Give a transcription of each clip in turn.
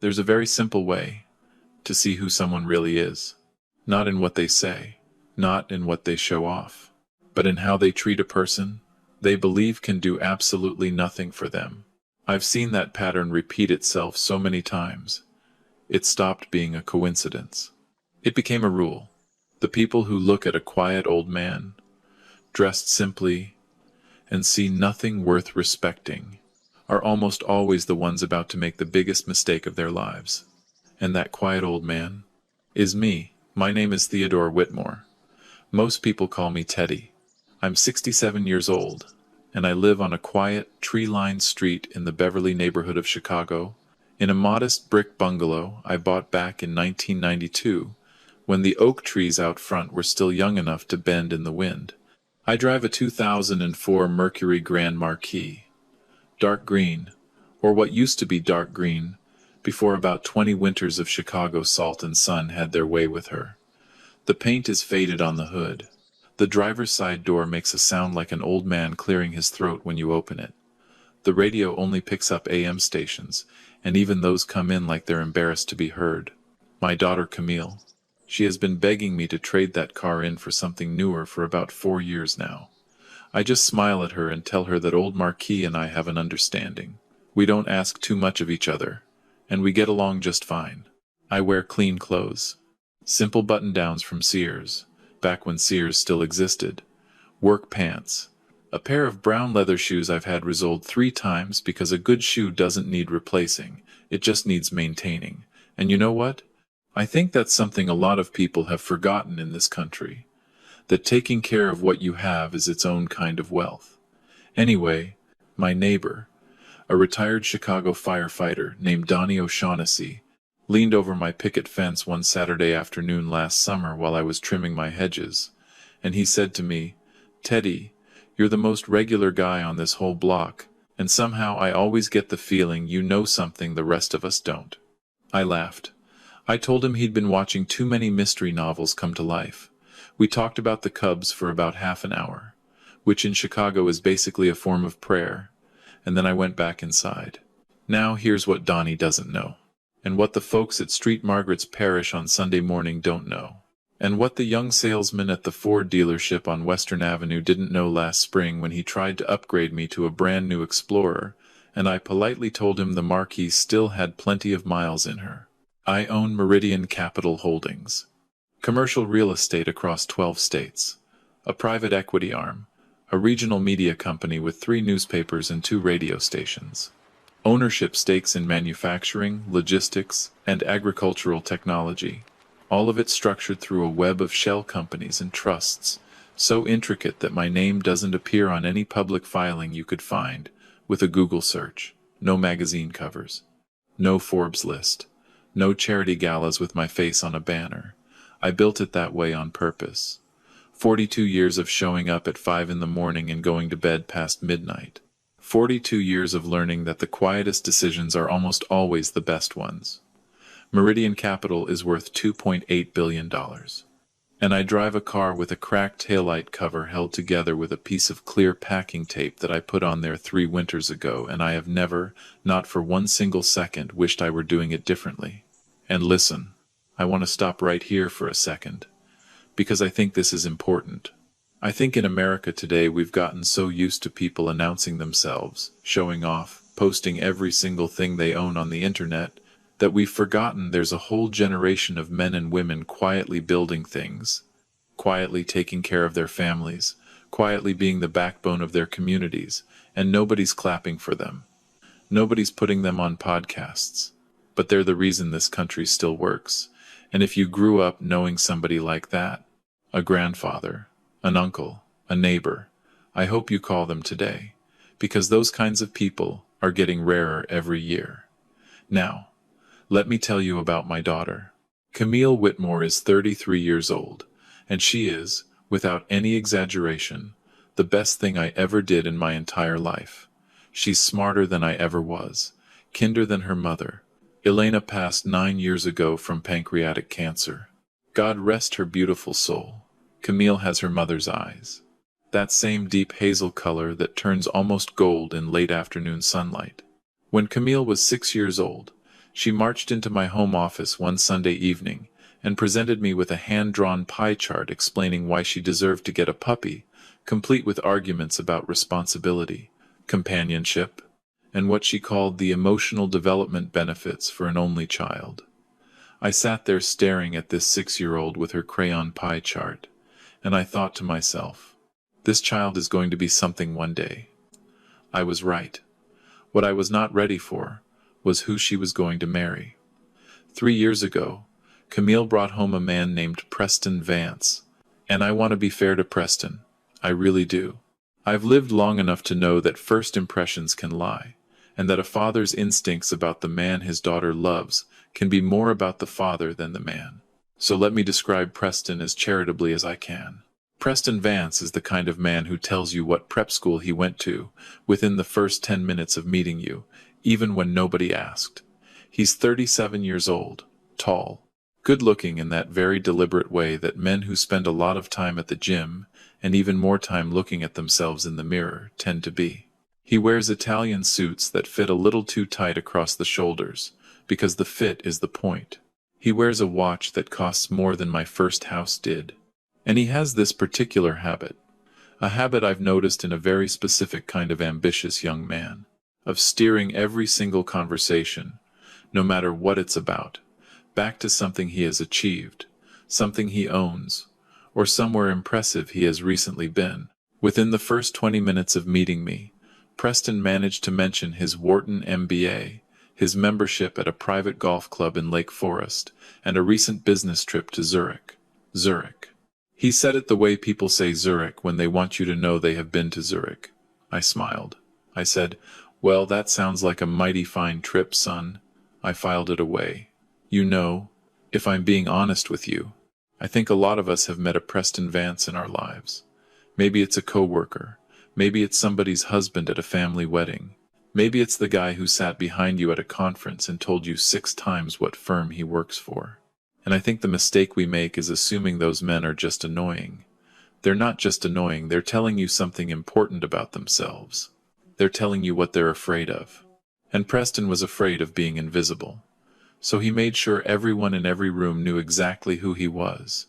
There's a very simple way to see who someone really is. Not in what they say, not in what they show off, but in how they treat a person they believe can do absolutely nothing for them. I've seen that pattern repeat itself so many times, it stopped being a coincidence. It became a rule. The people who look at a quiet old man, dressed simply, and see nothing worth respecting, are almost always the ones about to make the biggest mistake of their lives. And that quiet old man is me. My name is Theodore Whitmore. Most people call me Teddy. I'm 67 years old, and I live on a quiet, tree-lined street in the Beverly neighborhood of Chicago, in a modest brick bungalow I bought back in 1992, when the oak trees out front were still young enough to bend in the wind. I drive a 2004 Mercury Grand Marquis, dark green, or what used to be dark green, before about 20 winters of Chicago salt and sun had their way with her. The paint is faded on the hood. The driver's side door makes a sound like an old man clearing his throat when you open it. The radio only picks up AM stations, and even those come in like they're embarrassed to be heard. My daughter Camille. She has been begging me to trade that car in for something newer for about 4 years now. I just smile at her and tell her that old Marquis and I have an understanding. We don't ask too much of each other, and we get along just fine. I wear clean clothes. Simple button-downs from Sears, back when Sears still existed. Work pants. A pair of brown leather shoes I've had resoled 3 times because a good shoe doesn't need replacing, it just needs maintaining. And you know what? I think that's something a lot of people have forgotten in this country. That taking care of what you have is its own kind of wealth. Anyway, my neighbor, a retired Chicago firefighter named Donnie O'Shaughnessy, leaned over my picket fence one Saturday afternoon last summer while I was trimming my hedges, and he said to me, "Teddy, you're the most regular guy on this whole block, and somehow I always get the feeling you know something the rest of us don't." I laughed. I told him he'd been watching too many mystery novels come to life. We talked about the Cubs for about half an hour, which in Chicago is basically a form of prayer, and then I went back inside. Now here's what Donnie doesn't know, and what the folks at St. Margaret's Parish on Sunday morning don't know, and what the young salesman at the Ford dealership on Western Avenue didn't know last spring when he tried to upgrade me to a brand new Explorer, and I politely told him the Marquis still had plenty of miles in her. I own Meridian Capital Holdings, commercial real estate across 12 states, a private equity arm, a regional media company with 3 newspapers and 2 radio stations, ownership stakes in manufacturing, logistics, and agricultural technology, all of it structured through a web of shell companies and trusts, so intricate that my name doesn't appear on any public filing you could find with a Google search. No magazine covers, no Forbes list, no charity galas with my face on a banner. I built it that way on purpose. 42 years of showing up at 5 in the morning and going to bed past midnight. 42 years of learning that the quietest decisions are almost always the best ones. Meridian Capital is worth $2.8 billion. And I drive a car with a cracked taillight cover held together with a piece of clear packing tape that I put on there 3 winters ago, and I have never, not for one single second, wished I were doing it differently. And listen, I want to stop right here for a second, because I think this is important. I think in America today we've gotten so used to people announcing themselves, showing off, posting every single thing they own on the internet, that we've forgotten there's a whole generation of men and women quietly building things, quietly taking care of their families, quietly being the backbone of their communities, and nobody's clapping for them. Nobody's putting them on podcasts, but they're the reason this country still works. And if you grew up knowing somebody like that, a grandfather, an uncle, a neighbor, I hope you call them today, because those kinds of people are getting rarer every year. Now, let me tell you about my daughter. Camille Whitmore is 33 years old, and she is, without any exaggeration, the best thing I ever did in my entire life. She's smarter than I ever was, kinder than her mother. Elena passed 9 years ago from pancreatic cancer. God rest her beautiful soul. Camille has her mother's eyes, that same deep hazel color that turns almost gold in late afternoon sunlight. When Camille was 6 years old, She marched into my home office one Sunday evening and presented me with a hand-drawn pie chart explaining why she deserved to get a puppy, complete with arguments about responsibility, companionship, and what she called the emotional development benefits for an only child. I sat there staring at this 6-year-old with her crayon pie chart, and I thought to myself, this child is going to be something one day. I was right. What I was not ready for was who she was going to marry. 3 years ago, Camille brought home a man named Preston Vance, and I want to be fair to Preston. I really do. I've lived long enough to know that first impressions can lie, and that a father's instincts about the man his daughter loves can be more about the father than the man. So let me describe Preston as charitably as I can. Preston Vance is the kind of man who tells you what prep school he went to within the first 10 minutes of meeting you, even when nobody asked. He's 37 years old, tall, good-looking in that very deliberate way that men who spend a lot of time at the gym and even more time looking at themselves in the mirror tend to be. He wears Italian suits that fit a little too tight across the shoulders, because the fit is the point. He wears a watch that costs more than my first house did. And he has this particular habit, a habit I've noticed in a very specific kind of ambitious young man, of steering every single conversation, no matter what it's about, back to something he has achieved, something he owns, or somewhere impressive he has recently been. Within the first 20 minutes of meeting me, Preston managed to mention his Wharton MBA, his membership at a private golf club in Lake Forest, and a recent business trip to Zurich. Zurich. He said it the way people say Zurich when they want you to know they have been to Zurich. I smiled. I said, "Well, that sounds like a mighty fine trip, son." I filed it away. You know, if I'm being honest with you, I think a lot of us have met a Preston Vance in our lives. Maybe it's a coworker. Maybe it's somebody's husband at a family wedding. Maybe it's the guy who sat behind you at a conference and told you 6 times what firm he works for. And I think the mistake we make is assuming those men are just annoying. They're not just annoying, they're telling you something important about themselves. They're telling you what they're afraid of. And Preston was afraid of being invisible. So he made sure everyone in every room knew exactly who he was,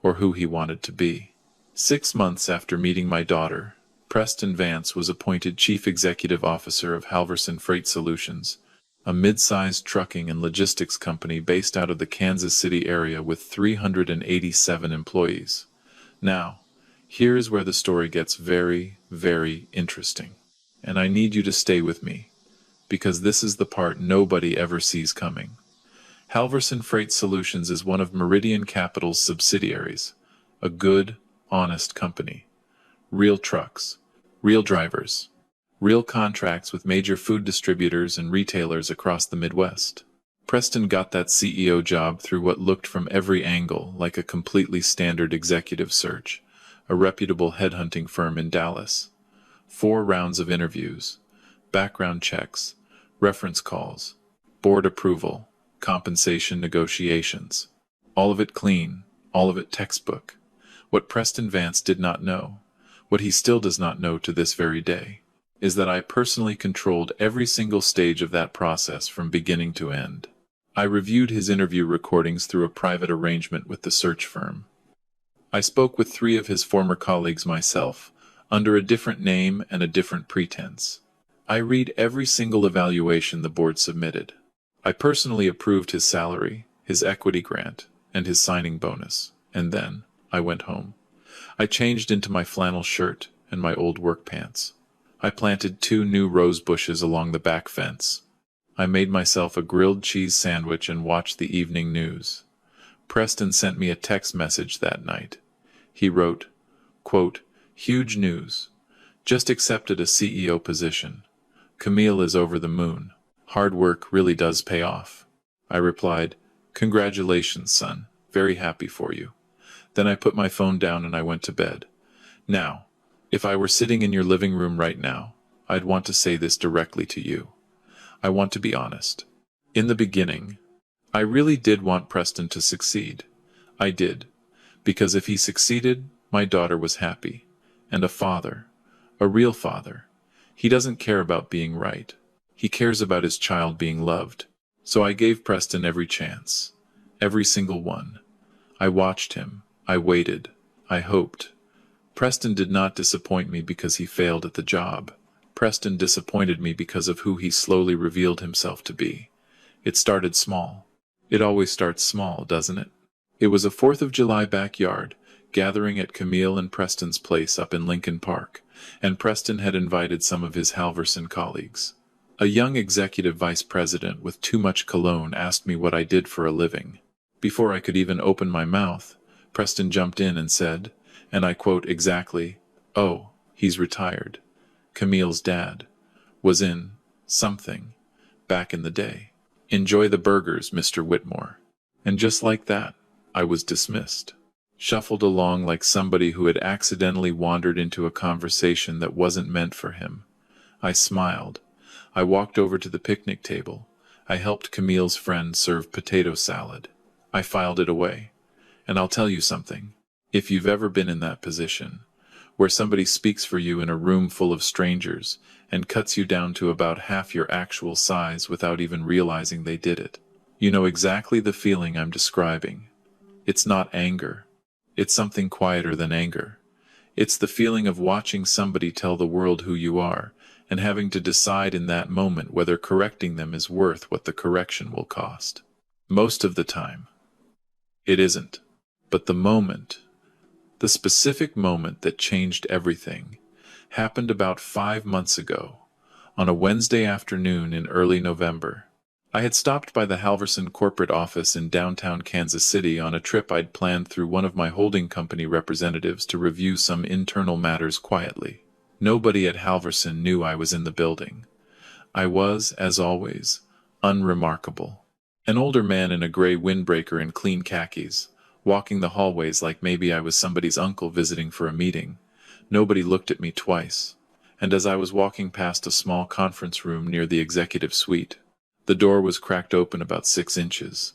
or who he wanted to be. 6 months after meeting my daughter, Preston Vance was appointed Chief Executive Officer of Halverson Freight Solutions, a mid-sized trucking and logistics company based out of the Kansas City area with 387 employees. Now, here's where the story gets very, very interesting. And I need you to stay with me, because this is the part nobody ever sees coming. Halverson Freight Solutions is one of Meridian Capital's subsidiaries, a good, honest company. Real trucks, real drivers, real contracts with major food distributors and retailers across the Midwest. Preston got that CEO job through what looked from every angle like a completely standard executive search, a reputable headhunting firm in Dallas. 4 rounds of interviews, background checks, reference calls, board approval, compensation negotiations. All of it clean, all of it textbook. What Preston Vance did not know, what he still does not know to this very day, is that I personally controlled every single stage of that process from beginning to end. I reviewed his interview recordings through a private arrangement with the search firm. I spoke with 3 of his former colleagues myself, under a different name and a different pretense. I read every single evaluation the board submitted. I personally approved his salary, his equity grant, and his signing bonus, and then I went home. I changed into my flannel shirt and my old work pants. I planted 2 new rose bushes along the back fence. I made myself a grilled cheese sandwich and watched the evening news. Preston sent me a text message that night. He wrote, quote, "Huge news. Just accepted a CEO position. Camille is over the moon. Hard work really does pay off." I replied, "Congratulations, son. Very happy for you." Then I put my phone down and I went to bed. Now, if I were sitting in your living room right now, I'd want to say this directly to you. I want to be honest. In the beginning, I really did want Preston to succeed. I did. Because if he succeeded, my daughter was happy. And a father. A real father. He doesn't care about being right. He cares about his child being loved. So I gave Preston every chance. Every single one. I watched him. I waited. I hoped. Preston did not disappoint me because he failed at the job. Preston disappointed me because of who he slowly revealed himself to be. It started small. It always starts small, doesn't it? It was a 4th of July backyard gathering at Camille and Preston's place up in Lincoln Park, and Preston had invited some of his Halverson colleagues. A young executive vice president with too much cologne asked me what I did for a living. Before I could even open my mouth, Preston jumped in and said, and I quote exactly, "Oh, he's retired. Camille's dad was in something back in the day. Enjoy the burgers, Mr. Whitmore." And just like that, I was dismissed. Shuffled along like somebody who had accidentally wandered into a conversation that wasn't meant for him. I smiled. I walked over to the picnic table. I helped Camille's friend serve potato salad. I filed it away. And I'll tell you something. If you've ever been in that position, where somebody speaks for you in a room full of strangers and cuts you down to about half your actual size without even realizing they did it, you know exactly the feeling I'm describing. It's not anger. It's something quieter than anger. It's the feeling of watching somebody tell the world who you are and having to decide in that moment whether correcting them is worth what the correction will cost. Most of the time, it isn't. But the specific moment that changed everything, happened about 5 months ago, on a Wednesday afternoon in early November. I had stopped by the Halverson corporate office in downtown Kansas City on a trip I'd planned through one of my holding company representatives to review some internal matters quietly. Nobody at Halverson knew I was in the building. I was, as always, unremarkable. An older man in a gray windbreaker and clean khakis, walking the hallways like maybe I was somebody's uncle visiting for a meeting. Nobody looked at me twice. And as I was walking past a small conference room near the executive suite, the door was cracked open about 6 inches.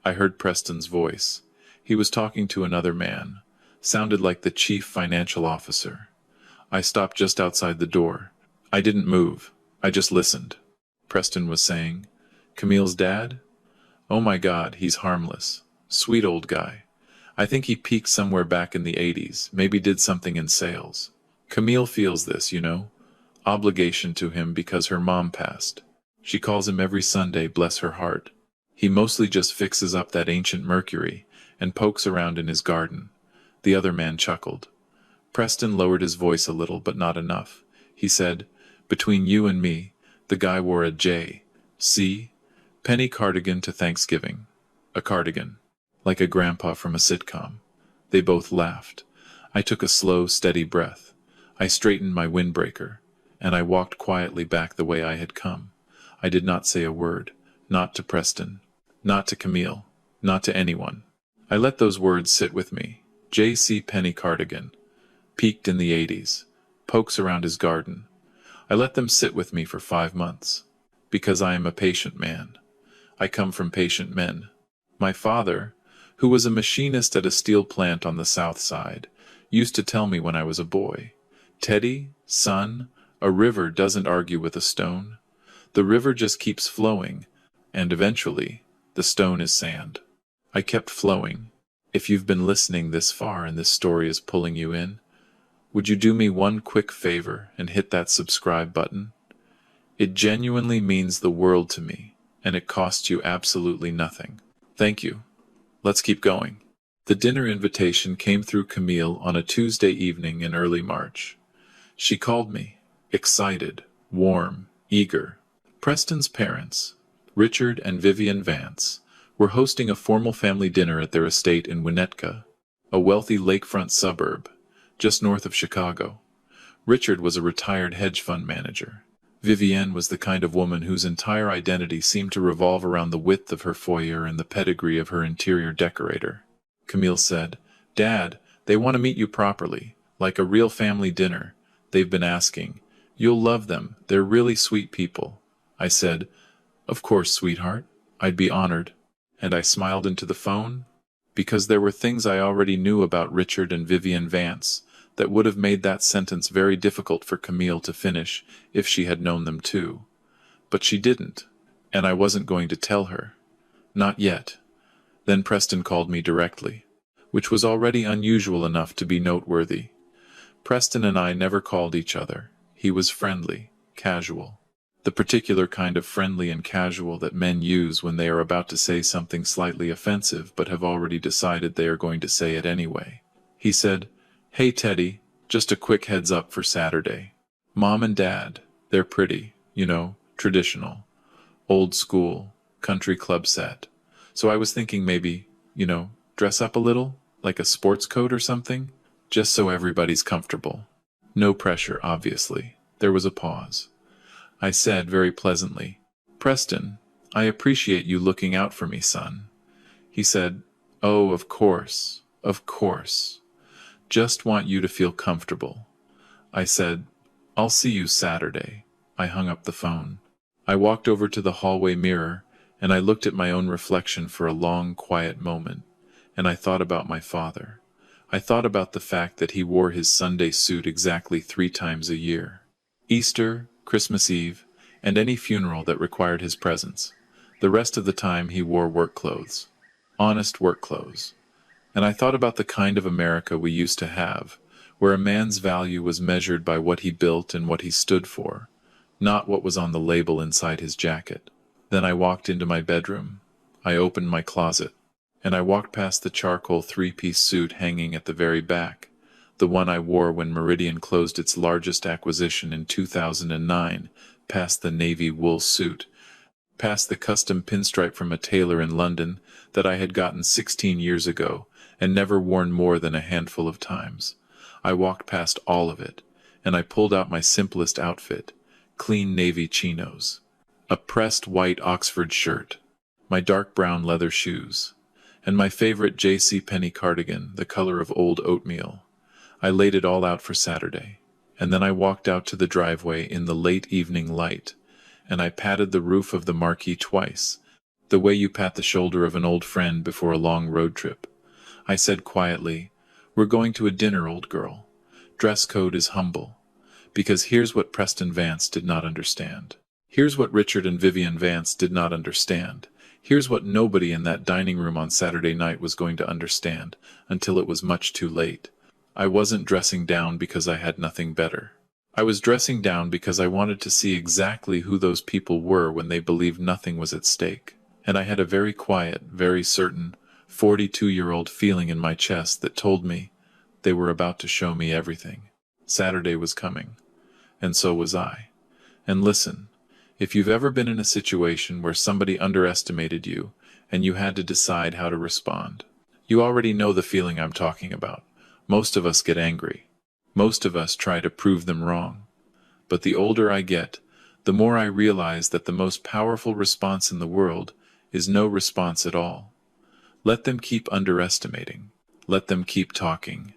I heard Preston's voice. He was talking to another man. Sounded like the chief financial officer. I stopped just outside the door. I didn't move. I just listened. Preston was saying, "Camille's dad? Oh my God, he's harmless. Sweet old guy. I think he peaked somewhere back in the 80s, maybe did something in sales. Camille feels this, you know. Obligation to him because her mom passed. She calls him every Sunday, bless her heart. He mostly just fixes up that ancient Mercury and pokes around in his garden." The other man chuckled. Preston lowered his voice a little, but not enough. He said, "Between you and me, the guy wore a J.C. Penny cardigan to Thanksgiving. A cardigan. Like a grandpa from a sitcom." They both laughed. I took a slow, steady breath. I straightened my windbreaker, and I walked quietly back the way I had come. I did not say a word. Not to Preston. Not to Camille. Not to anyone. I let those words sit with me. J.C. Penny cardigan. Peaked in the 80s. Pokes around his garden. I let them sit with me for 5 months. Because I am a patient man. I come from patient men. My father, who was a machinist at a steel plant on the south side, used to tell me when I was a boy, "Teddy, son, a river doesn't argue with a stone. The river just keeps flowing, and eventually, the stone is sand." I kept flowing. If you've been listening this far and this story is pulling you in, would you do me one quick favor and hit that subscribe button? It genuinely means the world to me, and it costs you absolutely nothing. Thank you. Let's keep going. The dinner invitation came through Camille on a Tuesday evening in early March. She called me, excited, warm, eager. Preston's parents, Richard and Vivian Vance, were hosting a formal family dinner at their estate in Winnetka, a wealthy lakefront suburb, just north of Chicago. Richard was a retired hedge fund manager. Vivienne was the kind of woman whose entire identity seemed to revolve around the width of her foyer and the pedigree of her interior decorator. Camille said, "Dad, they want to meet you properly, like a real family dinner. They've been asking. You'll love them. They're really sweet people." I said, "Of course, sweetheart. I'd be honored." And I smiled into the phone, because there were things I already knew about Richard and Vivian Vance that would have made that sentence very difficult for Camille to finish if she had known them too. But she didn't. And I wasn't going to tell her. Not yet. Then Preston called me directly, which was already unusual enough to be noteworthy. Preston and I never called each other. He was friendly, casual. The particular kind of friendly and casual that men use when they are about to say something slightly offensive but have already decided they are going to say it anyway. He said, "Hey Teddy, just a quick heads up for Saturday. Mom and Dad, they're pretty, traditional, old school, country club set. So I was thinking maybe, dress up a little, like a sports coat or something, just so everybody's comfortable. No pressure, obviously." There was a pause. I said very pleasantly, "Preston, I appreciate you looking out for me, son." He said, "Oh, of course, of course. Just want you to feel comfortable." I said, "I'll see you Saturday." I hung up the phone. I walked over to the hallway mirror, and I looked at my own reflection for a long, quiet moment, and I thought about my father. I thought about the fact that he wore his Sunday suit exactly 3 times a year. Easter, Christmas Eve, and any funeral that required his presence. The rest of the time he wore work clothes. Honest work clothes. And I thought about the kind of America we used to have, where a man's value was measured by what he built and what he stood for, not what was on the label inside his jacket. Then I walked into my bedroom. I opened my closet, and I walked past the charcoal 3-piece suit hanging at the very back, the one I wore when Meridian closed its largest acquisition in 2009, past the navy wool suit, past the custom pinstripe from a tailor in London that I had gotten 16 years ago and never worn more than a handful of times. I walked past all of it, and I pulled out my simplest outfit, clean navy chinos, a pressed white Oxford shirt, my dark brown leather shoes, and my favorite J.C. Penney cardigan, the color of old oatmeal. I laid it all out for Saturday, and then I walked out to the driveway in the late evening light, and I patted the roof of the marquee twice, the way you pat the shoulder of an old friend before a long road trip. I said quietly, "We're going to a dinner, old girl. Dress code is humble." Because here's what Preston Vance did not understand. Here's what Richard and Vivian Vance did not understand. Here's what nobody in that dining room on Saturday night was going to understand, until it was much too late. I wasn't dressing down because I had nothing better. I was dressing down because I wanted to see exactly who those people were when they believed nothing was at stake. And I had a very quiet, very certain, 42-year-old feeling in my chest that told me they were about to show me everything. Saturday was coming. And so was I. And listen, if you've ever been in a situation where somebody underestimated you and you had to decide how to respond, you already know the feeling I'm talking about. Most of us get angry. Most of us try to prove them wrong. But the older I get, the more I realize that the most powerful response in the world is no response at all. Let them keep underestimating. Let them keep talking.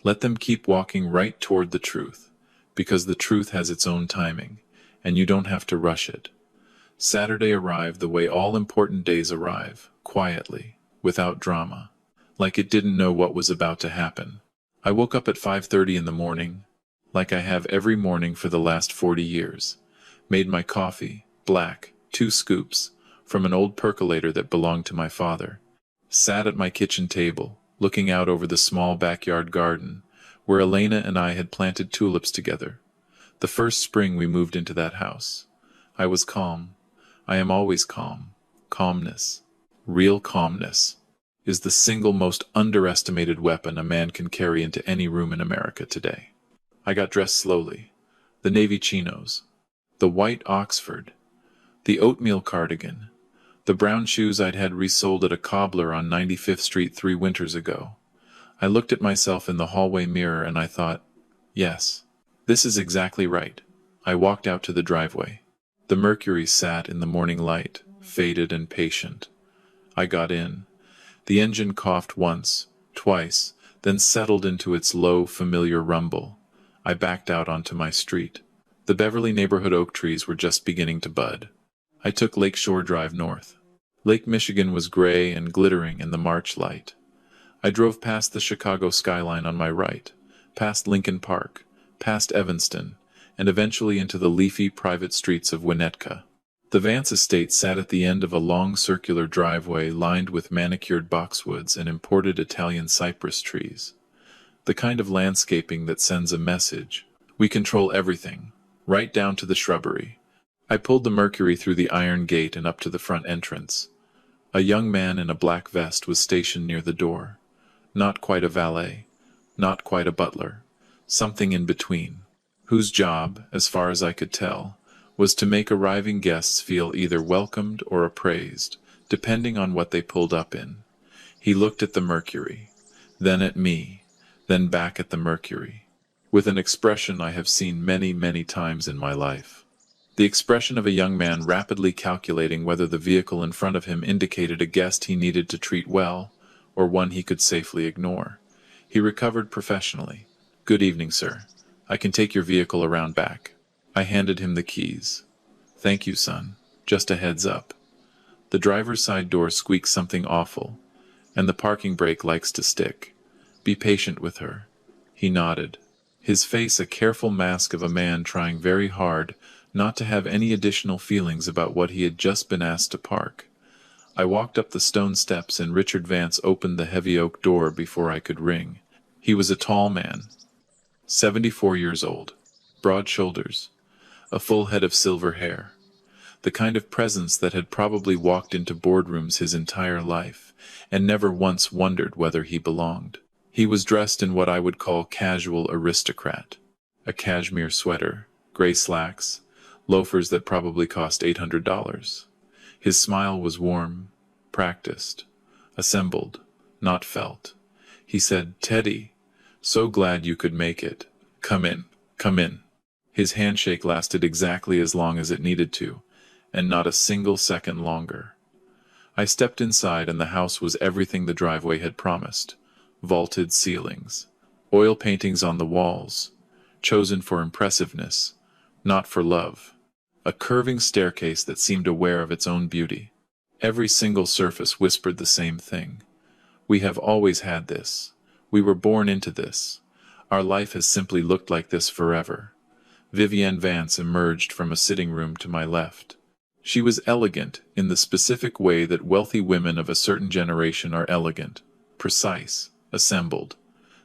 Let them keep walking right toward the truth, because the truth has its own timing, and you don't have to rush it. Saturday arrived the way all important days arrive, quietly, without drama, like it didn't know what was about to happen. I woke up at 5:30 in the morning, like I have every morning for the last 40 years, made my coffee, black, 2 scoops, from an old percolator that belonged to my father, sat at my kitchen table, looking out over the small backyard garden, where Elena and I had planted tulips together. The first spring we moved into that house. I was calm. I am always calm. Calmness, real calmness, is the single most underestimated weapon a man can carry into any room in America today. I got dressed slowly. The navy chinos, the white Oxford, the oatmeal cardigan, the brown shoes I'd had resold at a cobbler on 95th Street 3 winters ago. I looked at myself in the hallway mirror and I thought, yes, this is exactly right. I walked out to the driveway. The Mercury sat in the morning light, faded and patient. I got in. The engine coughed once, twice, then settled into its low, familiar rumble. I backed out onto my street. The Beverly neighborhood oak trees were just beginning to bud. I took Lakeshore Drive north. Lake Michigan was gray and glittering in the March light. I drove past the Chicago skyline on my right, past Lincoln Park, past Evanston, and eventually into the leafy private streets of Winnetka. The Vance estate sat at the end of a long circular driveway lined with manicured boxwoods and imported Italian cypress trees. The kind of landscaping that sends a message. We control everything, right down to the shrubbery. I pulled the Mercury through the iron gate and up to the front entrance. A young man in a black vest was stationed near the door. Not quite a valet, not quite a butler, something in between, whose job, as far as I could tell, was to make arriving guests feel either welcomed or appraised, depending on what they pulled up in. He looked at the Mercury, then at me, then back at the Mercury, with an expression I have seen many, many times in my life. The expression of a young man rapidly calculating whether the vehicle in front of him indicated a guest he needed to treat well, or one he could safely ignore. He recovered professionally. "Good evening, sir. I can take your vehicle around back." I handed him the keys. "Thank you, son. Just a heads up. The driver's side door squeaks something awful, and the parking brake likes to stick. Be patient with her." He nodded, his face a careful mask of a man trying very hard not to have any additional feelings about what he had just been asked to park. I walked up the stone steps and Richard Vance opened the heavy oak door before I could ring. He was a tall man, 74 years old, broad shoulders, a full head of silver hair, the kind of presence that had probably walked into boardrooms his entire life and never once wondered whether he belonged. He was dressed in what I would call casual aristocrat, a cashmere sweater, gray slacks, loafers that probably cost $800. His smile was warm, practiced, assembled, not felt. He said, "Teddy, so glad you could make it. Come in, come in." His handshake lasted exactly as long as it needed to, and not a single second longer. I stepped inside and the house was everything the driveway had promised. Vaulted ceilings, oil paintings on the walls, chosen for impressiveness, not for love. A curving staircase that seemed aware of its own beauty. Every single surface whispered the same thing. We have always had this. We were born into this. Our life has simply looked like this forever. Vivienne Vance emerged from a sitting room to my left. She was elegant in the specific way that wealthy women of a certain generation are elegant, precise, assembled,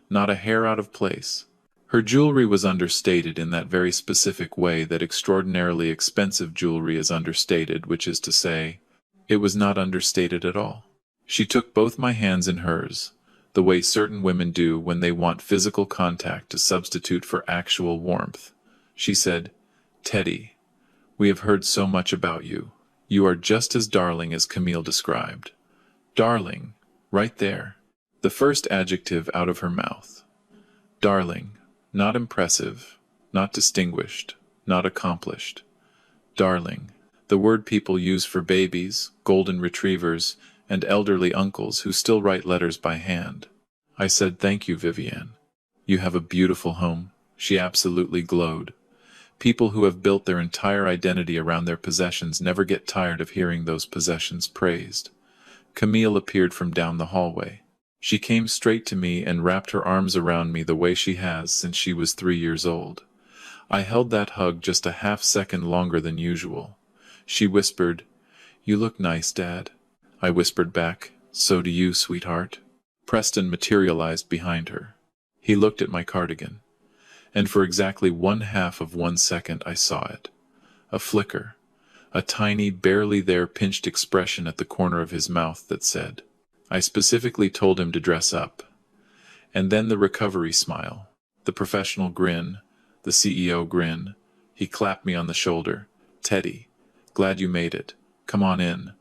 not a hair out of place. Her jewelry was understated in that very specific way that extraordinarily expensive jewelry is understated, which is to say, it was not understated at all. She took both my hands in hers, the way certain women do when they want physical contact to substitute for actual warmth. She said, "Teddy, we have heard so much about you. You are just as darling as Camille described." Darling, right there. The first adjective out of her mouth. Darling, not impressive, not distinguished, not accomplished. Darling, the word people use for babies, golden retrievers, and elderly uncles who still write letters by hand. I said, "Thank you, Vivienne. You have a beautiful home." She absolutely glowed. People who have built their entire identity around their possessions never get tired of hearing those possessions praised. Camille appeared from down the hallway. She came straight to me and wrapped her arms around me the way she has since she was 3 years old. I held that hug just a half-second longer than usual. She whispered, "You look nice, Dad." I whispered back, "So do you, sweetheart." Preston materialized behind her. He looked at my cardigan, and for exactly 1/2 of 1 second I saw it. A flicker, a tiny, barely there pinched expression at the corner of his mouth that said, "I specifically told him to dress up." And then the recovery smile, the professional grin, the CEO grin. He clapped me on the shoulder. "Teddy, glad you made it. Come on in.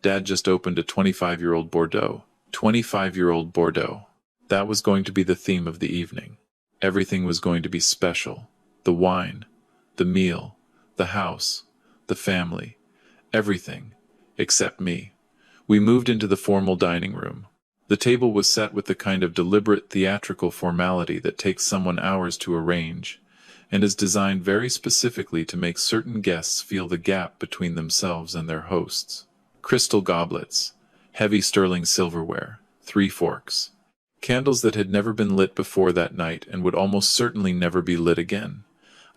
Dad just opened a 25-year-old Bordeaux." 25-year-old Bordeaux. That was going to be the theme of the evening. Everything was going to be special. The wine, the meal, the house, the family, everything, except me. We moved into the formal dining room. The table was set with the kind of deliberate theatrical formality that takes someone hours to arrange, and is designed very specifically to make certain guests feel the gap between themselves and their hosts. Crystal goblets, heavy sterling silverware, 3 forks. Candles that had never been lit before that night and would almost certainly never be lit again.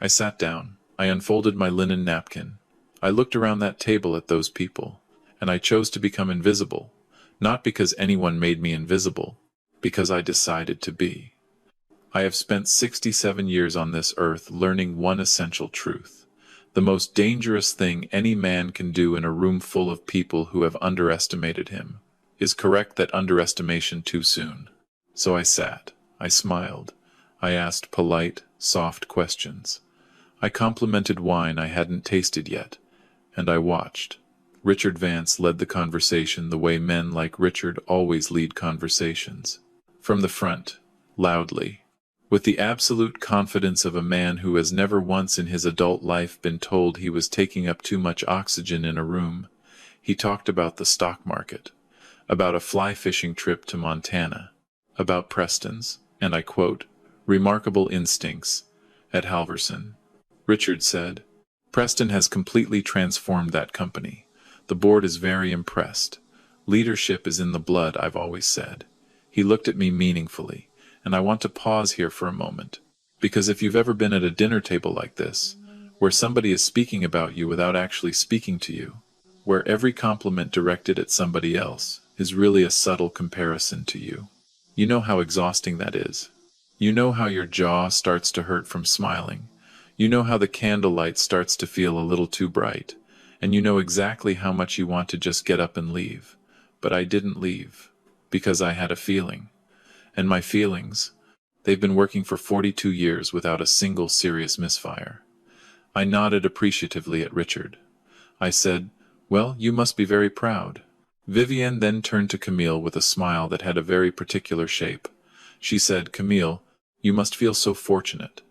I sat down. I unfolded my linen napkin. I looked around that table at those people, and I chose to become invisible, not because anyone made me invisible, because I decided to be. I have spent 67 years on this earth learning one essential truth. The most dangerous thing any man can do in a room full of people who have underestimated him is correct that underestimation too soon. So I sat, I smiled, I asked polite, soft questions. I complimented wine I hadn't tasted yet, and I watched. Richard Vance led the conversation the way men like Richard always lead conversations. From the front, loudly, with the absolute confidence of a man who has never once in his adult life been told he was taking up too much oxygen in a room, he talked about the stock market, about a fly fishing trip to Montana, about Preston's, and I quote, remarkable instincts, at Halverson. Richard said, Preston has completely transformed that company. The board is very impressed. Leadership is in the blood, I've always said. He looked at me meaningfully, and I want to pause here for a moment, because if you've ever been at a dinner table like this, where somebody is speaking about you without actually speaking to you, where every compliment directed at somebody else is really a subtle comparison to you, you know how exhausting that is. You know how your jaw starts to hurt from smiling. You know how the candlelight starts to feel a little too bright, and you know exactly how much you want to just get up and leave. But I didn't leave, because I had a feeling. And my feelings, they've been working for 42 years without a single serious misfire. I nodded appreciatively at Richard. I said, well, you must be very proud. Vivienne then turned to Camille with a smile that had a very particular shape. She said, Camille, you must feel so fortunate,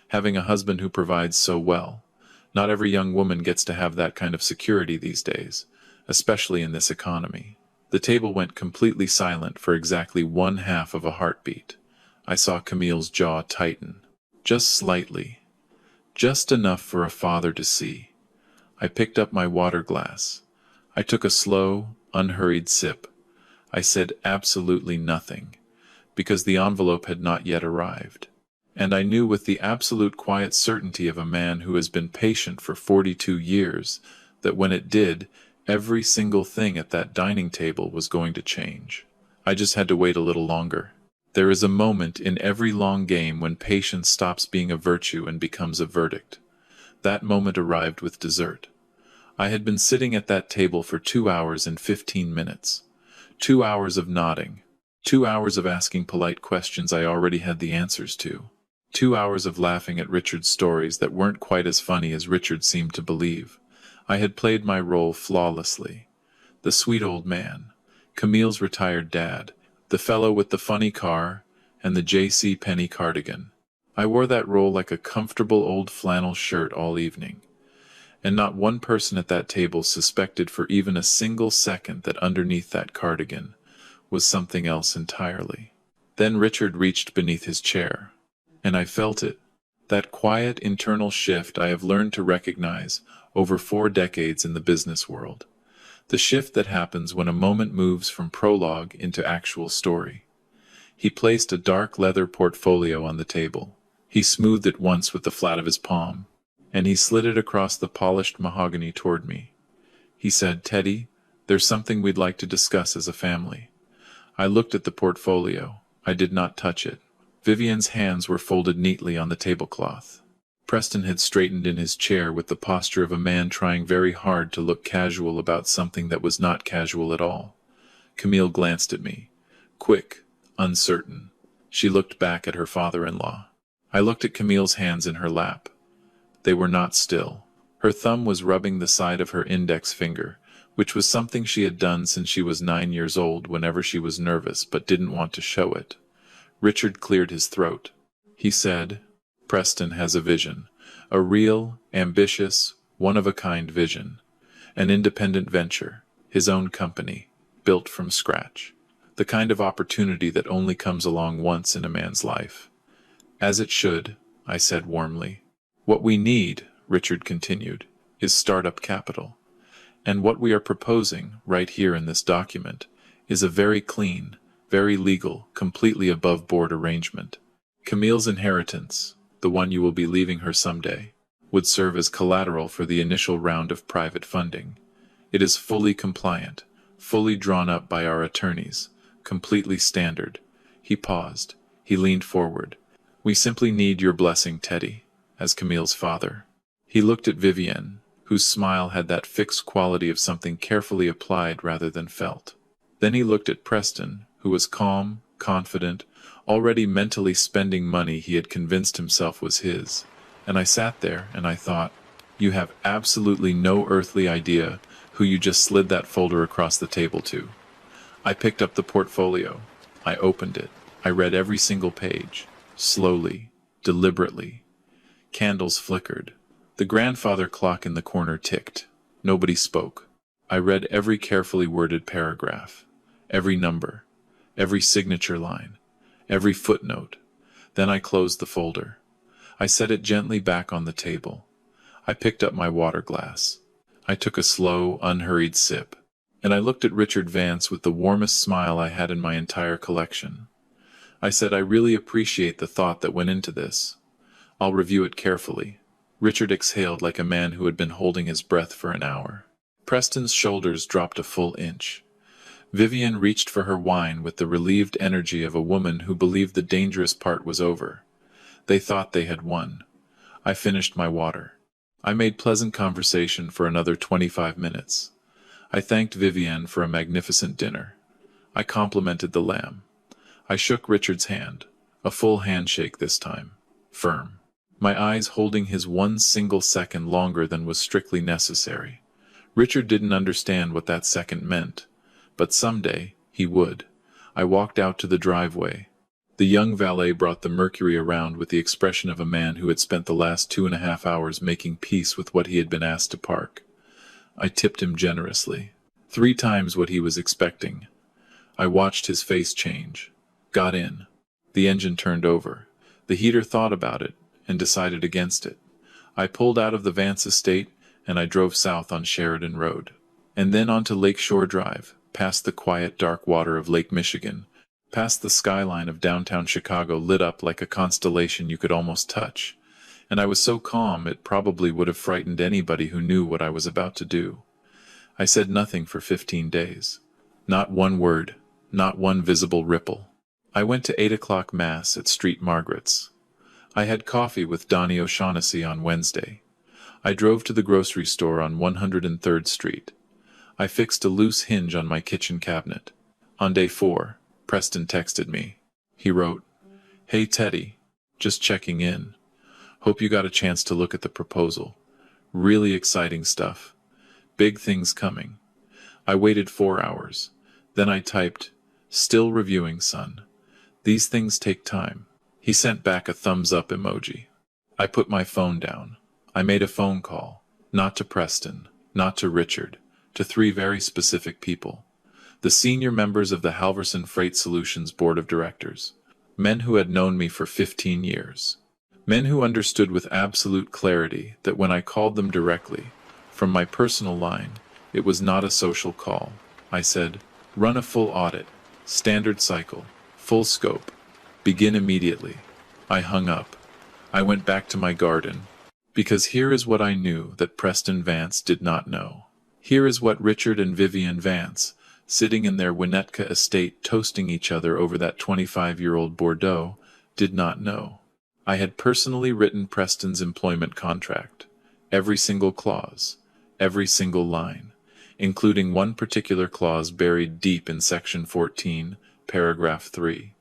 having a husband who provides so well. Not every young woman gets to have that kind of security these days, especially in this economy. The table went completely silent for exactly 1/2 of a heartbeat. I saw Camille's jaw tighten. Just slightly. Just enough for a father to see. I picked up my water glass. I took a slow, unhurried sip. I said absolutely nothing, because the envelope had not yet arrived. And I knew with the absolute quiet certainty of a man who has been patient for 42 years that when it did, every single thing at that dining table was going to change. I just had to wait a little longer. There is a moment in every long game when patience stops being a virtue and becomes a verdict. That moment arrived with dessert. I had been sitting at that table for 2 hours and 15 minutes. 2 hours of nodding. 2 hours of asking polite questions I already had the answers to. 2 hours of laughing at Richard's stories that weren't quite as funny as Richard seemed to believe. I had played my role flawlessly. The sweet old man, Camille's retired dad, the fellow with the funny car, and the J.C. Penney cardigan. I wore that role like a comfortable old flannel shirt all evening. And not one person at that table suspected for even a single second that underneath that cardigan was something else entirely. Then Richard reached beneath his chair, and I felt it. That quiet internal shift I have learned to recognize over 4 decades in the business world. The shift that happens when a moment moves from prologue into actual story. He placed a dark leather portfolio on the table. He smoothed it once with the flat of his palm, and he slid it across the polished mahogany toward me. He said, Teddy, there's something we'd like to discuss as a family. I looked at the portfolio. I did not touch it. Vivienne's hands were folded neatly on the tablecloth. Preston had straightened in his chair with the posture of a man trying very hard to look casual about something that was not casual at all. Camille glanced at me. Quick, uncertain. She looked back at her father-in-law. I looked at Camille's hands in her lap. They were not still. Her thumb was rubbing the side of her index finger, which was something she had done since she was 9 years old whenever she was nervous but didn't want to show it. Richard cleared his throat. He said, Preston has a vision, a real, ambitious, one-of-a-kind vision, an independent venture, his own company, built from scratch, the kind of opportunity that only comes along once in a man's life. As it should, I said warmly. What we need, Richard continued, is startup capital. And what we are proposing, right here in this document, is a very clean, very legal, completely above-board arrangement. Camille's inheritance, the one you will be leaving her someday, would serve as collateral for the initial round of private funding. It is fully compliant, fully drawn up by our attorneys, completely standard. He paused. He leaned forward. We simply need your blessing, Teddy, as Camille's father. He looked at Vivienne, whose smile had that fixed quality of something carefully applied rather than felt. Then he looked at Preston, who was calm, confident, already mentally spending money he had convinced himself was his. And I sat there and I thought, you have absolutely no earthly idea who you just slid that folder across the table to. I picked up the portfolio. I opened it. I read every single page, slowly, deliberately. Candles flickered. The grandfather clock in the corner ticked. Nobody spoke. I read every carefully worded paragraph, every number, every signature line, every footnote. Then I closed the folder. I set it gently back on the table. I picked up my water glass. I took a slow, unhurried sip, and I looked at Richard Vance with the warmest smile I had in my entire collection. I said, I really appreciate the thought that went into this. I'll review it carefully. Richard exhaled like a man who had been holding his breath for an hour. Preston's shoulders dropped a full inch. Vivienne reached for her wine with the relieved energy of a woman who believed the dangerous part was over. They thought they had won. I finished my water. I made pleasant conversation for another 25 minutes. I thanked Vivienne for a magnificent dinner. I complimented the lamb. I shook Richard's hand, a full handshake this time, firm. My eyes holding his 1 single second longer than was strictly necessary. Richard didn't understand what that second meant, but someday he would. I walked out to the driveway. The young valet brought the Mercury around with the expression of a man who had spent the last 2.5 hours making peace with what he had been asked to park. I tipped him generously, 3 times what he was expecting. I watched his face change. Got in. The engine turned over. The heater thought about it and decided against it. I pulled out of the Vance estate and I drove south on Sheridan Road, and then onto Lakeshore Drive, past the quiet dark water of Lake Michigan, past the skyline of downtown Chicago lit up like a constellation you could almost touch, and I was so calm it probably would have frightened anybody who knew what I was about to do. I said nothing for 15 days. Not one word, not one visible ripple. I went to 8 o'clock Mass at St. Margaret's. I had coffee with Donnie O'Shaughnessy on Wednesday. I drove to the grocery store on 103rd Street. I fixed a loose hinge on my kitchen cabinet. On day 4, Preston texted me. He wrote, "Hey Teddy, just checking in. Hope you got a chance to look at the proposal. Really exciting stuff. Big things coming." I waited 4 hours. Then I typed, "Still reviewing, son. These things take time." He sent back a thumbs up emoji. I put my phone down. I made a phone call, not to Preston, not to Richard, to 3 very specific people. The senior members of the Halverson Freight Solutions Board of Directors. Men who had known me for 15 years. Men who understood with absolute clarity that when I called them directly, from my personal line, it was not a social call. I said, run a full audit, standard cycle, full scope, begin immediately. I hung up. I went back to my garden. Because here is what I knew that Preston Vance did not know. Here is what Richard and Vivienne Vance, sitting in their Winnetka estate toasting each other over that 25-year-old Bordeaux, did not know. I had personally written Preston's employment contract. Every single clause, every single line, including one particular clause buried deep in Section 14, Paragraph 3.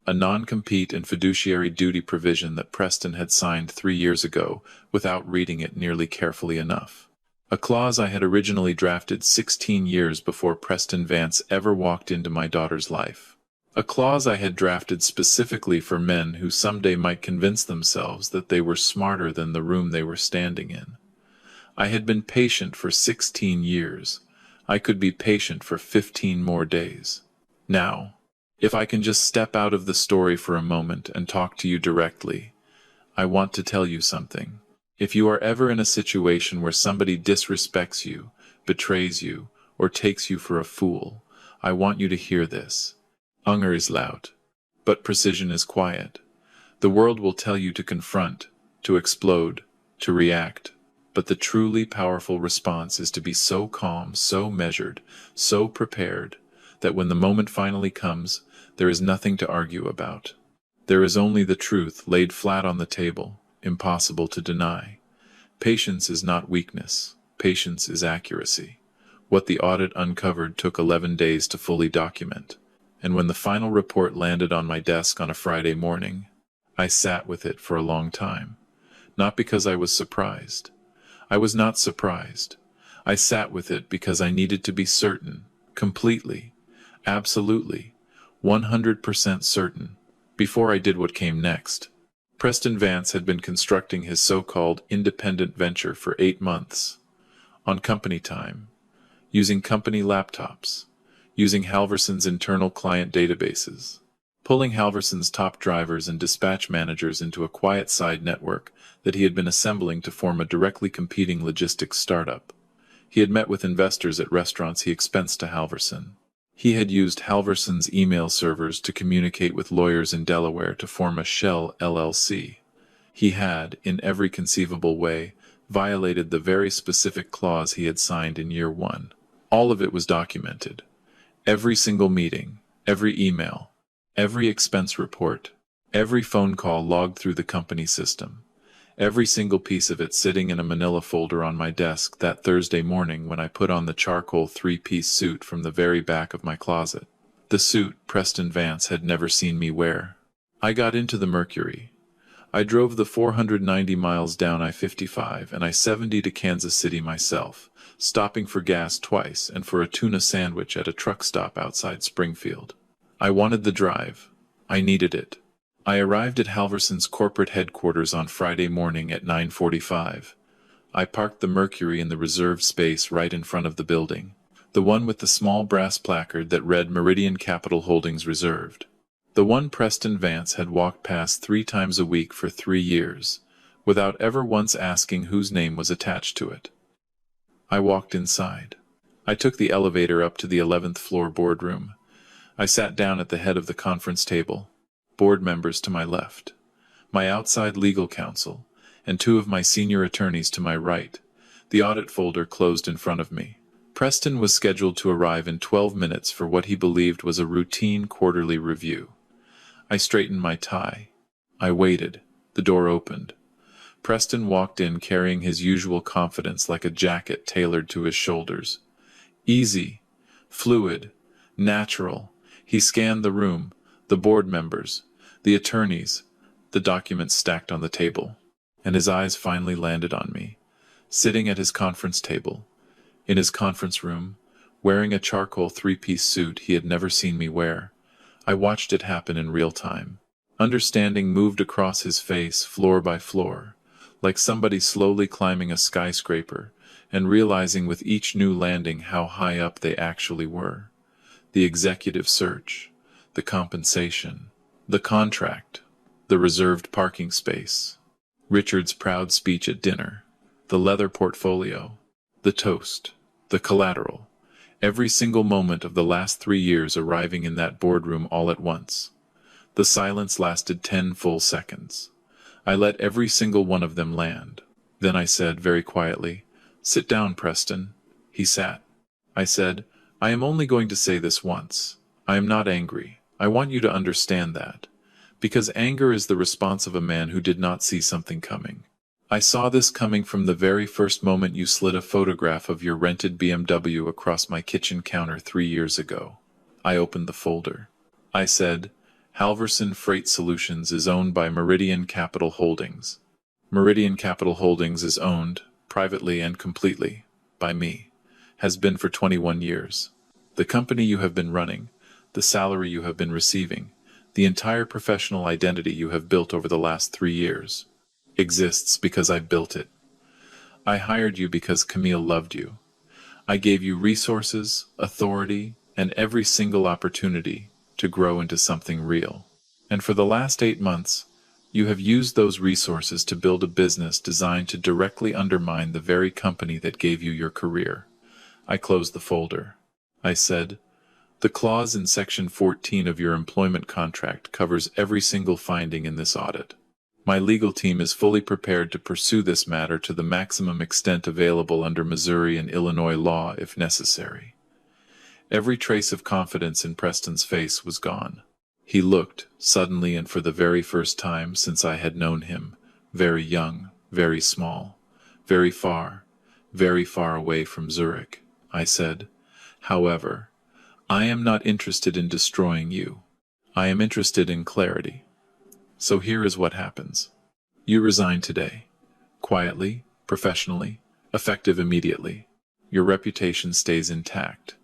A non-compete and fiduciary duty provision that Preston had signed 3 years ago without reading it nearly carefully enough. A clause I had originally drafted 16 years before Preston Vance ever walked into my daughter's life. A clause I had drafted specifically for men who someday might convince themselves that they were smarter than the room they were standing in. I had been patient for 16 years. I could be patient for 15 more days. Now, if I can just step out of the story for a moment and talk to you directly, I want to tell you something. If you are ever in a situation where somebody disrespects you, betrays you, or takes you for a fool, I want you to hear this. Hunger is loud, but precision is quiet. The world will tell you to confront, to explode, to react, but the truly powerful response is to be so calm, so measured, so prepared, that when the moment finally comes, there is nothing to argue about. There is only the truth laid flat on the table, impossible to deny. Patience is not weakness. Patience is accuracy. What the audit uncovered took 11 days to fully document, and when the final report landed on my desk on a Friday morning, I sat with it for a long time. Not because I was surprised. I was not surprised. I sat with it because I needed to be certain, completely, absolutely, 100% certain, before I did what came next. Preston Vance had been constructing his so-called independent venture for 8 months, on company time, using company laptops, using Halverson's internal client databases, pulling Halverson's top drivers and dispatch managers into a quiet side network that he had been assembling to form a directly competing logistics startup. He had met with investors at restaurants he expensed to Halverson. He had used Halverson's email servers to communicate with lawyers in Delaware to form a shell LLC. He had, in every conceivable way, violated the very specific clause he had signed in year 1. All of it was documented. Every single meeting, every email, every expense report, every phone call logged through the company system. Every single piece of it sitting in a manila folder on my desk that Thursday morning when I put on the charcoal 3-piece suit from the very back of my closet. The suit Preston Vance had never seen me wear. I got into the Mercury. I drove the 490 miles down I-55 and I-70 to Kansas City myself, stopping for gas twice and for a tuna sandwich at a truck stop outside Springfield. I wanted the drive. I needed it. I arrived at Halverson's corporate headquarters on Friday morning at 9:45. I parked the Mercury in the reserved space right in front of the building, the one with the small brass placard that read Meridian Capital Holdings Reserved. The one Preston Vance had walked past 3 times a week for 3 years, without ever once asking whose name was attached to it. I walked inside. I took the elevator up to the 11th floor boardroom. I sat down at the head of the conference table. Board members to my left, my outside legal counsel, and 2 of my senior attorneys to my right. The audit folder closed in front of me. Preston was scheduled to arrive in 12 minutes for what he believed was a routine quarterly review. I straightened my tie. I waited. The door opened. Preston walked in carrying his usual confidence like a jacket tailored to his shoulders. Easy, fluid, natural. He scanned the room, the board members, the attorneys, the documents stacked on the table, and his eyes finally landed on me, sitting at his conference table, in his conference room, wearing a charcoal 3-piece suit he had never seen me wear. I watched it happen in real time. Understanding moved across his face floor by floor, like somebody slowly climbing a skyscraper and realizing with each new landing how high up they actually were. The executive search, the compensation, the contract, the reserved parking space, Richard's proud speech at dinner, the leather portfolio, the toast, the collateral, every single moment of the last 3 years arriving in that boardroom all at once. The silence lasted 10 full seconds. I let every single one of them land. Then I said very quietly, "Sit down, Preston." He sat. I said, "I am only going to say this once. I am not angry. I want you to understand that. Because anger is the response of a man who did not see something coming. I saw this coming from the very first moment you slid a photograph of your rented BMW across my kitchen counter 3 years ago." I opened the folder. I said, "Halverson Freight Solutions is owned by Meridian Capital Holdings. Meridian Capital Holdings is owned, privately and completely, by me. Has been for 21 years. The company you have been running, the salary you have been receiving, the entire professional identity you have built over the last 3 years, exists because I built it. I hired you because Camille loved you. I gave you resources, authority, and every single opportunity to grow into something real. And for the last 8 months, you have used those resources to build a business designed to directly undermine the very company that gave you your career." I closed the folder. I said, "The clause in Section 14 of your employment contract covers every single finding in this audit. My legal team is fully prepared to pursue this matter to the maximum extent available under Missouri and Illinois law if necessary. Every trace of confidence in Preston's face was gone. He looked, suddenly and for the very first time since I had known him, very young, very small, very far away from Zurich. I said, "However, I am not interested in destroying you. I am interested in clarity. So here is what happens. You resign today. Quietly, professionally, effective immediately. Your reputation stays intact.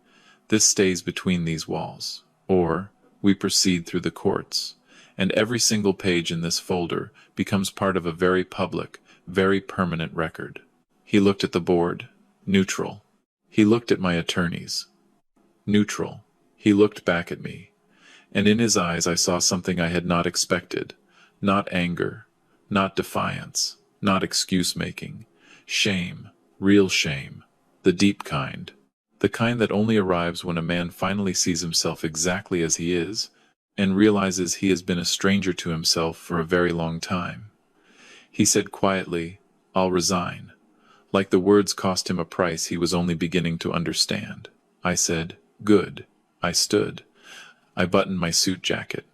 This stays between these walls. Or, we proceed through the courts, and every single page in this folder becomes part of a very public, very permanent record." He looked at the board. Neutral. He looked at my attorneys. Neutral. He looked back at me, and in his eyes I saw something I had not expected. Not anger, not defiance, not excuse-making. Shame, real shame, the deep kind. The kind that only arrives when a man finally sees himself exactly as he is, and realizes he has been a stranger to himself for a very long time. He said quietly, "I'll resign." Like the words cost him a price he was only beginning to understand. I said, "Good." I stood. I buttoned my suit jacket.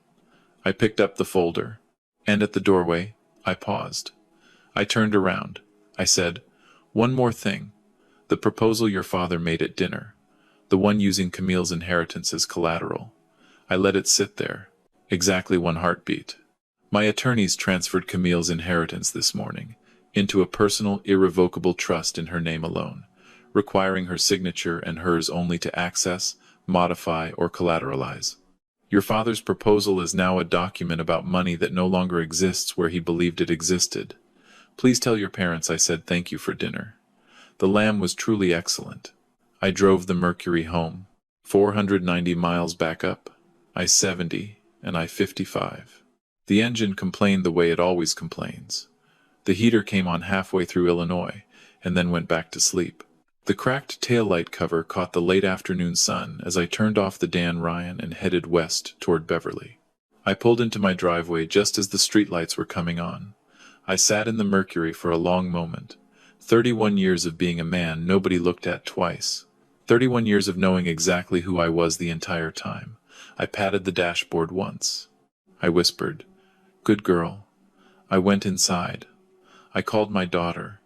I picked up the folder, and at the doorway, I paused. I turned around. I said, "One more thing. The proposal your father made at dinner, the one using Camille's inheritance as collateral. I let it sit there. Exactly one heartbeat. My attorneys transferred Camille's inheritance this morning into a personal, irrevocable trust in her name alone, requiring her signature and hers only to access, modify, or collateralize. Your father's proposal is now a document about money that no longer exists where he believed it existed. Please tell your parents I said thank you for dinner. The lamb was truly excellent. I drove the Mercury home. 490 miles back up. I 70, and I 55. The engine complained the way it always complains. The heater came on halfway through Illinois, and then went back to sleep. The cracked taillight cover caught the late afternoon sun as I turned off the Dan Ryan and headed west toward Beverly. I pulled into my driveway just as the streetlights were coming on. I sat in the Mercury for a long moment. 31 years of being a man nobody looked at twice. 31 years of knowing exactly who I was the entire time. I patted the dashboard once. I whispered, "Good girl." I went inside. I called my daughter.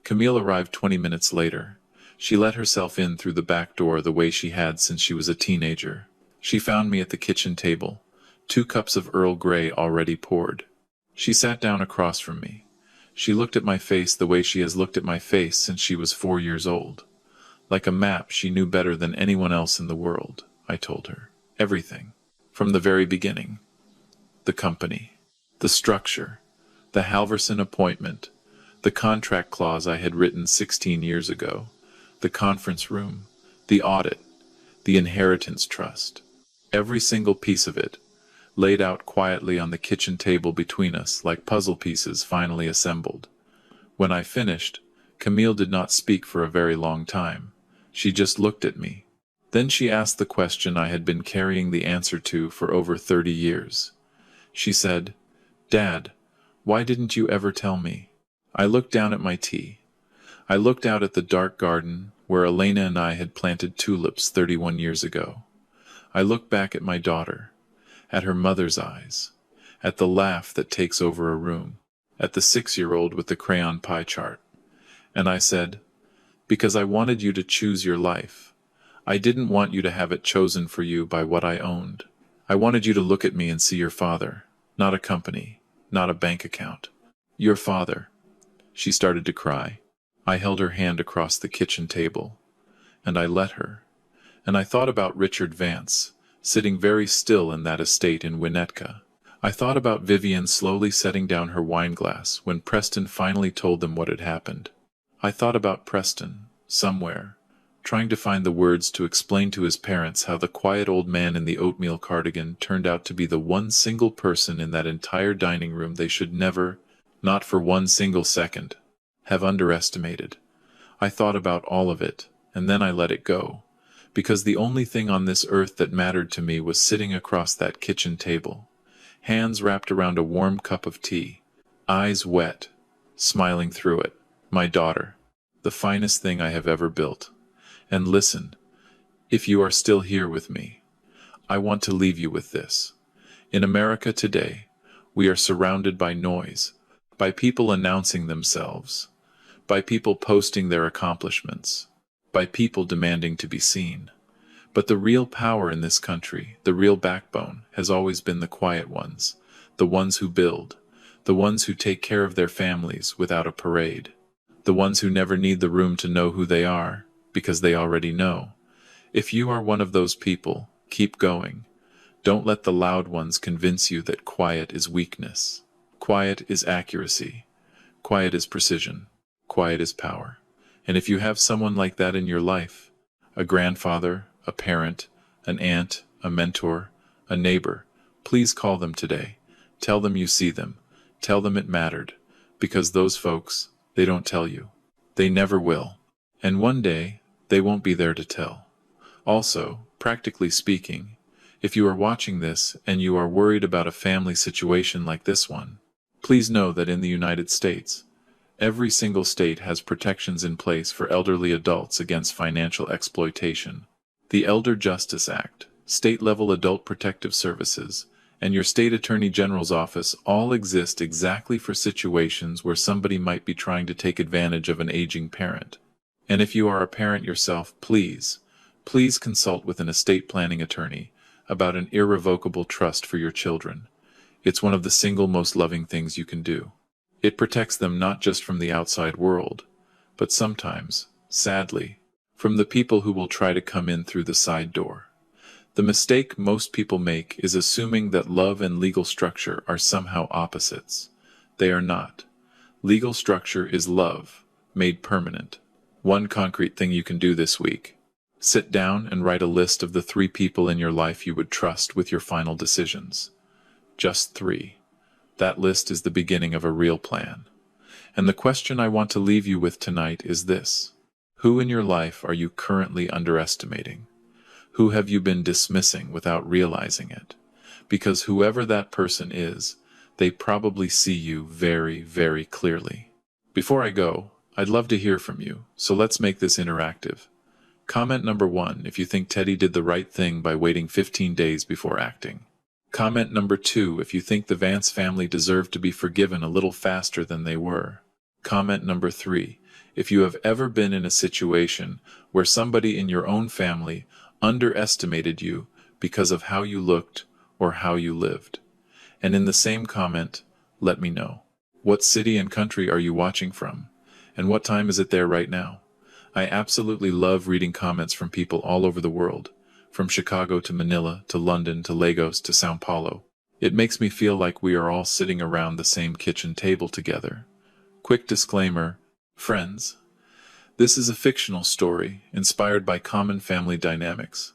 Camille arrived 20 minutes later. She let herself in through the back door the way she had since she was a teenager. She found me at the kitchen table, 2 cups of Earl Grey already poured. She sat down across from me. She looked at my face the way she has looked at my face since she was 4 years old. Like a map she knew better than anyone else in the world, I told her. Everything. From the very beginning. The company. The structure. The Halverson appointment. The contract clause I had written 16 years ago. The conference room. The audit. The inheritance trust. Every single piece of it, laid out quietly on the kitchen table between us like puzzle pieces finally assembled. When I finished, Camille did not speak for a very long time. She just looked at me. Then she asked the question I had been carrying the answer to for over 30 years. She said, "Dad, why didn't you ever tell me?" I looked down at my tea. I looked out at the dark garden where Elena and I had planted tulips 31 years ago. I looked back at my daughter, at her mother's eyes, at the laugh that takes over a room, at the 6-year-old with the crayon pie chart. And I said, "Because I wanted you to choose your life. I didn't want you to have it chosen for you by what I owned. I wanted you to look at me and see your father, not a company, not a bank account. Your father." She started to cry. I held her hand across the kitchen table, and I let her. And I thought about Richard Vance, sitting very still in that estate in Winnetka. I thought about Vivian slowly setting down her wineglass when Preston finally told them what had happened. I thought about Preston, somewhere, trying to find the words to explain to his parents how the quiet old man in the oatmeal cardigan turned out to be the one single person in that entire dining room they should never, not for one single second, have underestimated. I thought about all of it, and then I let it go, because the only thing on this earth that mattered to me was sitting across that kitchen table, hands wrapped around a warm cup of tea, eyes wet, smiling through it. My daughter, the finest thing I have ever built. And listen, if you are still here with me, I want to leave you with this. In America today, we are surrounded by noise, by people announcing themselves, by people posting their accomplishments, by people demanding to be seen. But the real power in this country, the real backbone, has always been the quiet ones, the ones who build, the ones who take care of their families without a parade, the ones who never need the room to know who they are, because they already know. If you are one of those people, keep going. Don't let the loud ones convince you that quiet is weakness. Quiet is accuracy. Quiet is precision. Quiet is power. And if you have someone like that in your life, a grandfather, a parent, an aunt, a mentor, a neighbor, please call them today. Tell them you see them. Tell them it mattered. Because those folks, they don't tell you. They never will. And one day, they won't be there to tell. Also, practically speaking, if you are watching this and you are worried about a family situation like this one, please know that in the United States, every single state has protections in place for elderly adults against financial exploitation. The Elder Justice Act, state-level adult protective services, and your state attorney general's office all exist exactly for situations where somebody might be trying to take advantage of an aging parent. And if you are a parent yourself, please consult with an estate planning attorney about an irrevocable trust for your children. It's one of the single most loving things you can do. It protects them not just from the outside world, but sometimes, sadly, from the people who will try to come in through the side door. The mistake most people make is assuming that love and legal structure are somehow opposites. They are not. Legal structure is love, made permanent. One concrete thing you can do this week: sit down and write a list of the 3 people in your life you would trust with your final decisions. Just 3. That list is the beginning of a real plan. And the question I want to leave you with tonight is this: who in your life are you currently underestimating? Who have you been dismissing without realizing it? Because whoever that person is, they probably see you very, very clearly. Before I go, I'd love to hear from you, so let's make this interactive. Comment number 1 if you think Teddy did the right thing by waiting 15 days before acting. Comment number 2 if you think the Vance family deserved to be forgiven a little faster than they were. Comment number 3 if you have ever been in a situation where somebody in your own family underestimated you because of how you looked or how you lived. And in the same comment, let me know. What city and country are you watching from? And what time is it there right now? I absolutely love reading comments from people all over the world, from Chicago to Manila to London to Lagos to Sao Paulo. It makes me feel like we are all sitting around the same kitchen table together. Quick disclaimer, friends. This is a fictional story inspired by common family dynamics,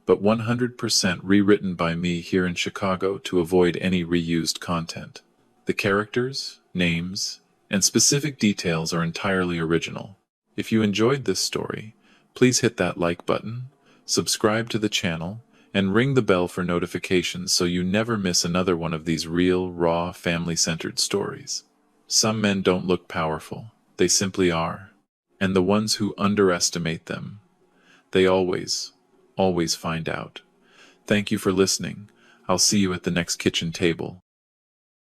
but 100% rewritten by me here in Chicago to avoid any reused content. The characters, names, and specific details are entirely original. If you enjoyed this story, please hit that like button, subscribe to the channel, and ring the bell for notifications so you never miss another one of these real, raw, family-centered stories. Some men don't look powerful, they simply are. And the ones who underestimate them, they always find out. Thank you for listening. I'll see you at the next kitchen table.